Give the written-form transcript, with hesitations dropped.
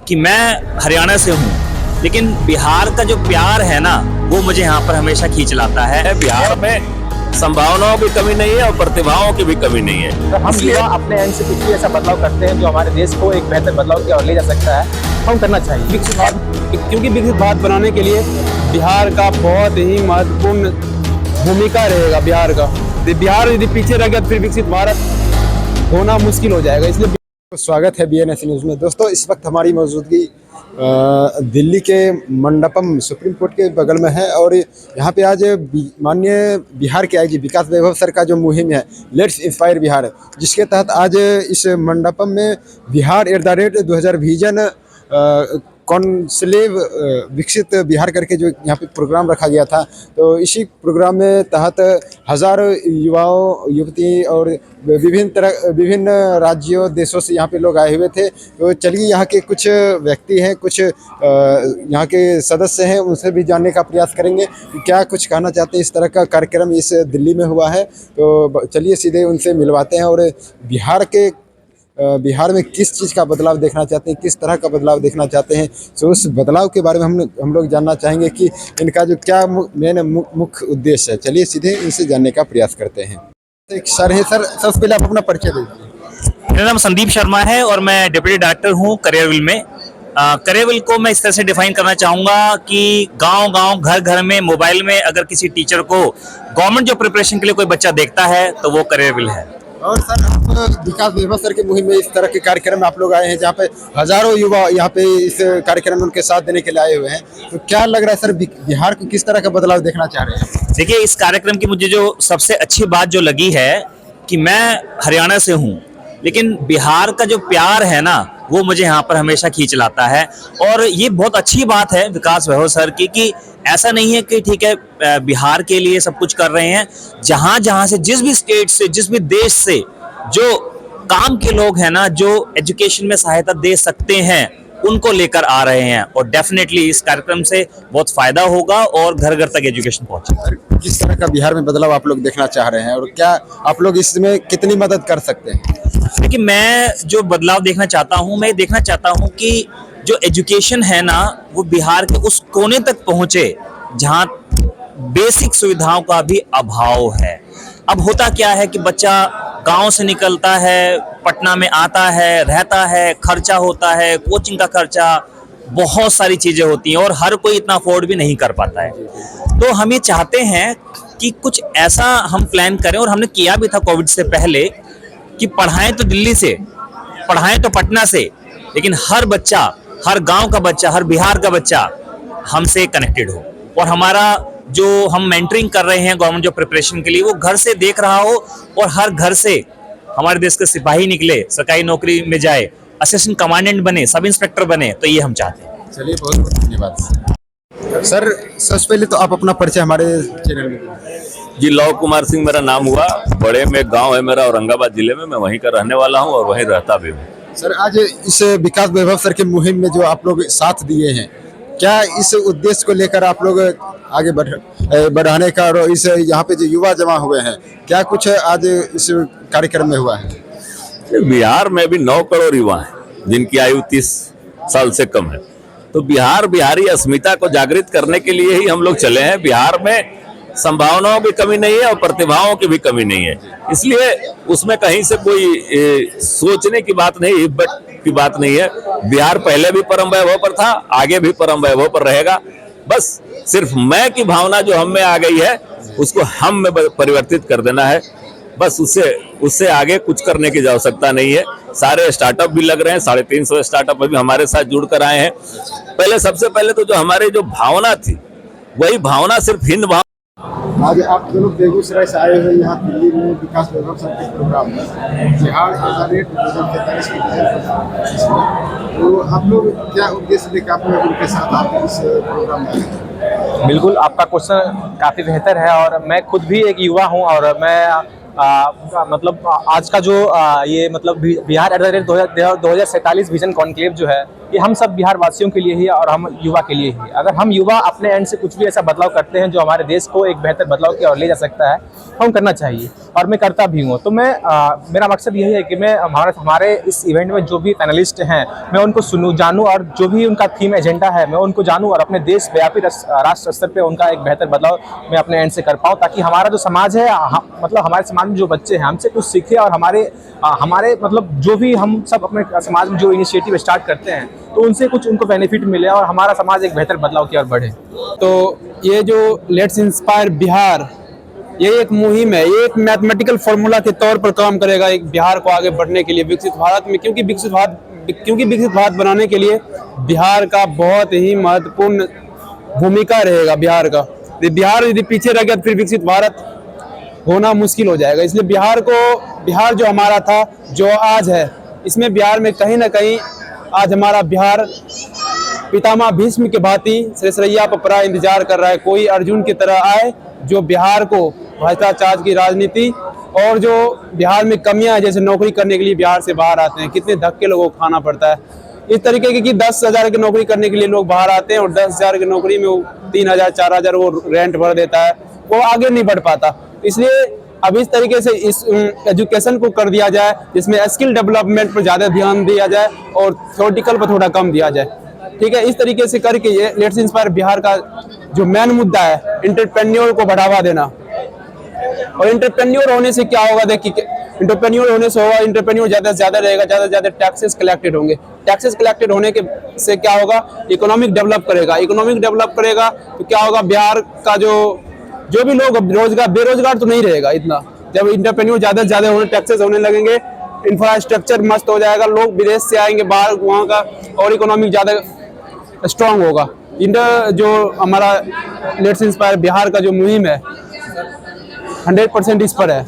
कि मैं हरियाणा से हूँ, लेकिन बिहार का जो प्यार है ना वो मुझे यहाँ पर हमेशा खींच लाता है। बिहार में संभावनाओं की कमी नहीं है और प्रतिभाओं की भी कमी नहीं है। तो हम युवा अपने एंड से कुछ भी ऐसा बदलाव करते हैं जो हमारे देश को एक बेहतर बदलाव की ओर ले जा सकता है, हम करना चाहिए। विकसित भारत, क्योंकि विकसित भारत बनाने के लिए बिहार का बहुत ही महत्वपूर्ण भूमिका रहेगा। बिहार यदि पीछे रह गया तो फिर विकसित भारत होना मुश्किल हो जाएगा। इसलिए स्वागत है BNS न्यूज़ में। दोस्तों, इस वक्त हमारी मौजूदगी दिल्ली के मंडपम सुप्रीम कोर्ट के बगल में है और यहाँ पे आज माननीय बिहार के IG विकास वैभव सर का जो मुहिम है लेट्स इंस्पायर बिहार, जिसके तहत आज इस मंडपम में बिहार @ विजन कॉन्क्लेव विकसित बिहार करके जो यहाँ पे प्रोग्राम रखा गया था। तो इसी प्रोग्राम में तहत हज़ारों युवाओं युवती और विभिन्न राज्यों देशों से यहाँ पे लोग आए हुए थे। तो चलिए यहाँ के कुछ व्यक्ति हैं, कुछ यहाँ के सदस्य हैं, उनसे भी जानने का प्रयास करेंगे कि क्या कुछ कहना चाहते हैं। इस तरह का कार्यक्रम इस दिल्ली में हुआ है, तो चलिए सीधे उनसे मिलवाते हैं और बिहार में किस चीज़ का बदलाव देखना चाहते हैं, किस तरह का बदलाव देखना चाहते हैं। तो उस बदलाव के बारे में हम लोग जानना चाहेंगे कि इनका जो क्या मेन मुख्य उद्देश्य है। चलिए सीधे इनसे जानने का प्रयास करते हैं। एक सर है, सर सबसे पहले आप अपना परिचय दीजिए। मेरा नाम संदीप शर्मा है और मैं डिप्टी डायरेक्टर हूँ करियरविल में। करियरविल को मैं इस तरह से डिफाइन करना चाहूँगा कि गांव-गांव, घर-घर में, मोबाइल में अगर किसी टीचर को गवर्नमेंट जो प्रिपरेशन के लिए कोई बच्चा देखता है तो वो करियरविल है। और सर, आप विकास वैभव सर की मुहिम में इस तरह के कार्यक्रम में आप लोग आए हैं जहाँ पे हजारों युवा यहाँ पे इस कार्यक्रम में उनके साथ देने के लिए आए हुए हैं। तो क्या लग रहा है सर, बिहार को किस तरह का बदलाव देखना चाह रहे हैं? देखिए, इस कार्यक्रम की मुझे जो सबसे अच्छी बात जो लगी है कि मैं हरियाणा से हूँ, लेकिन बिहार का जो प्यार है ना वो मुझे यहाँ पर हमेशा खींच लाता है। और ये बहुत अच्छी बात है विकास वैभव सर की कि ऐसा नहीं है कि ठीक है बिहार के लिए सब कुछ कर रहे हैं। जहाँ जहाँ से, जिस भी स्टेट से, जिस भी देश से जो काम के लोग हैं ना, जो एजुकेशन में सहायता दे सकते हैं, उनको लेकर आ रहे हैं। और डेफिनेटली इस कार्यक्रम से बहुत फायदा होगा और घर घर तक एजुकेशन पहुंचेगा। किस तरह का बिहार में बदलाव आप लोग देखना चाह रहे हैं और क्या आप लोग इसमें कितनी मदद कर सकते हैं? देखिए, मैं जो बदलाव देखना चाहता हूँ, मैं देखना चाहता हूँ कि जो एजुकेशन है ना वो बिहार के उस कोने तक पहुँचे जहाँ बेसिक सुविधाओं का भी अभाव है। अब होता क्या है कि बच्चा गांव से निकलता है, पटना में आता है, रहता है, खर्चा होता है, कोचिंग का खर्चा, बहुत सारी चीज़ें होती हैं और हर कोई इतना अफोर्ड भी नहीं कर पाता है। तो हम ये चाहते हैं कि कुछ ऐसा हम प्लान करें, और हमने किया भी था कोविड से पहले, कि पढ़ाएं तो दिल्ली से, पढ़ाएं तो पटना से, लेकिन हर बच्चा, हर गांव का बच्चा, हर बिहार का बच्चा हमसे कनेक्टेड हो। और हमारा जो हम मेंटरिंग कर रहे हैं गवर्नमेंट जो प्रिपरेशन के लिए, वो घर से देख रहा हो और हर घर से हमारे देश के सिपाही निकले, सरकारी नौकरी में जाए, असिस्टेंट कमांडेंट बने, सब इंस्पेक्टर बने। तो ये हम चाहते हैं। चलिए, बहुत बहुत धन्यवाद सर। सबसे पहले तो आप अपना परिचय हमारे चैनल में दीजिए। जी, लव कुमार सिंह मेरा नाम हुआ। बड़े में गांव है मेरा औरंगाबाद जिले में, मैं वहीं का रहने वाला हूं और वहीं रहता भी हूं। सर, आज इस विकास वैभव सर के मुहिम में जो आप लोग साथ दिए हैं, क्या इस उद्देश्य को लेकर आप लोग आगे बढ़ाने का, और इस यहाँ पे जो युवा जमा हुए हैं, क्या कुछ आज इस कार्यक्रम में हुआ है? बिहार में भी 9 करोड़ युवा हैं जिनकी आयु 30 साल से कम है। तो बिहारी अस्मिता को जागृत करने के लिए ही हम लोग चले हैं। बिहार में संभावनाओं की कमी नहीं है और प्रतिभाओं की भी कमी नहीं है, इसलिए उसमें कहीं से कोई सोचने की बात नहीं, की बात नहीं है। बिहार पहले भी परम वैभव पर था, आगे भी परम वैभव पर रहेगा। बस सिर्फ मैं की भावना जो हम में आ गई है उसको हम में परिवर्तित कर देना है। बस उससे आगे कुछ करने की आवश्यकता नहीं है। सारे स्टार्टअप भी लग रहे हैं, 350 स्टार्टअप भी हमारे साथ जुड़कर आए हैं। सबसे पहले तो जो हमारी जो भावना थी, वही भावना सिर्फ हिंद भावना। आज आप दोनों बेगूसराय से आए हुए यहाँ दिल्ली में विकास वैभव सर के प्रोग्राम में बिहार @ 2043 तो आप लोग क्या उद्देश्य लेकर आप लोग उनके साथ आप इस प्रोग्राम में आए? बिल्कुल, आपका क्वेश्चन काफ़ी बेहतर है और मैं खुद भी एक युवा हूँ और मैं मतलब आज का जो ये मतलब बिहार @ 2047 विजन कॉन्क्लेव जो है ये हम सब बिहार वासियों के लिए ही है और हम युवा के लिए ही। अगर हम युवा अपने एंड से कुछ भी ऐसा बदलाव करते हैं जो हमारे देश को एक बेहतर बदलाव की ओर ले जा सकता है, हम करना चाहिए और मैं करता भी हूँ। तो मेरा मकसद यही है कि मैं हमारे इस इवेंट में जो भी पैनलिस्ट हैं मैं उनको सुनूं, जानूं और जो भी उनका थीम एजेंडा है मैं उनको जानूं और अपने देश व्यापी राष्ट्र स्तर पे उनका एक बेहतर बदलाव मैं अपने एंड से कर पाऊँ, ताकि हमारा जो समाज है मतलब हमारे समाज में जो बच्चे हैं हमसे कुछ सीखे और हमारे मतलब जो भी हम सब अपने समाज में जो इनिशिएटिव स्टार्ट करते हैं तो उनसे कुछ उनको बेनिफिट मिले और हमारा समाज एक बेहतर बदलाव की ओर बढ़े। तो ये जो लेट्स इंस्पायर बिहार, ये एक मुहिम है, ये एक मैथमेटिकल फॉर्मूला के तौर पर काम करेगा एक बिहार को आगे बढ़ने के लिए विकसित भारत में, क्योंकि विकसित भारत बनाने के लिए बिहार का बहुत ही महत्वपूर्ण भूमिका रहेगा। बिहार यदि पीछे रह गया तो फिर विकसित भारत होना मुश्किल हो जाएगा। इसलिए बिहार जो हमारा था, जो आज है, इसमें बिहार में कहीं ना कहीं आज हमारा बिहार पितामह भीष्म के भांति सरसैया पपरा इंतजार कर रहा है, कोई अर्जुन की तरह आए जो बिहार को भ्रष्टाचार की राजनीति और जो बिहार में कमियां हैं, जैसे नौकरी करने के लिए बिहार से बाहर आते हैं, कितने धक्के लोगों को खाना पड़ता है इस तरीके की कि 10,000 की नौकरी करने के लिए लोग बाहर आते हैं और 10,000 की नौकरी में वो 3,000 4,000 वो रेंट भर देता है, वो आगे नहीं बढ़ पाता। इसलिए अब इस तरीके से इस एजुकेशन को कर दिया जाए जिसमें स्किल डेवलपमेंट पर ज़्यादा ध्यान दिया जाए और थ्योरेटिकल पर थोड़ा कम दिया जाए। ठीक है, इस तरीके से करके ये लेट्स इंस्पायर बिहार का जो मेन मुद्दा है, एंटरप्रेन्योर को बढ़ावा देना। और एंटरप्रेन्योर होने से क्या होगा, देखिए एंटरप्रेन्योर होने से होगा, एंटरप्रेन्योर ज़्यादा से ज़्यादा रहेगा, ज़्यादा से ज़्यादा टैक्सेस कलेक्टेड होंगे। टैक्सेस कलेक्टेड होने के से क्या होगा, इकोनॉमिक डेवलप करेगा। तो क्या होगा, बिहार का जो भी लोग बेरोजगार तो नहीं रहेगा इतना। जब इंटरप्रेन्योर ज़्यादा से ज़्यादा होने, टैक्सेस होने लगेंगे, इंफ्रास्ट्रक्चर मस्त हो जाएगा, लोग विदेश से आएंगे बाहर, वहाँ का और इकोनॉमिक ज़्यादा स्ट्रांग होगा। जो हमारा लेट्स इंस्पायर बिहार का जो मुहिम है 100% इस पर है।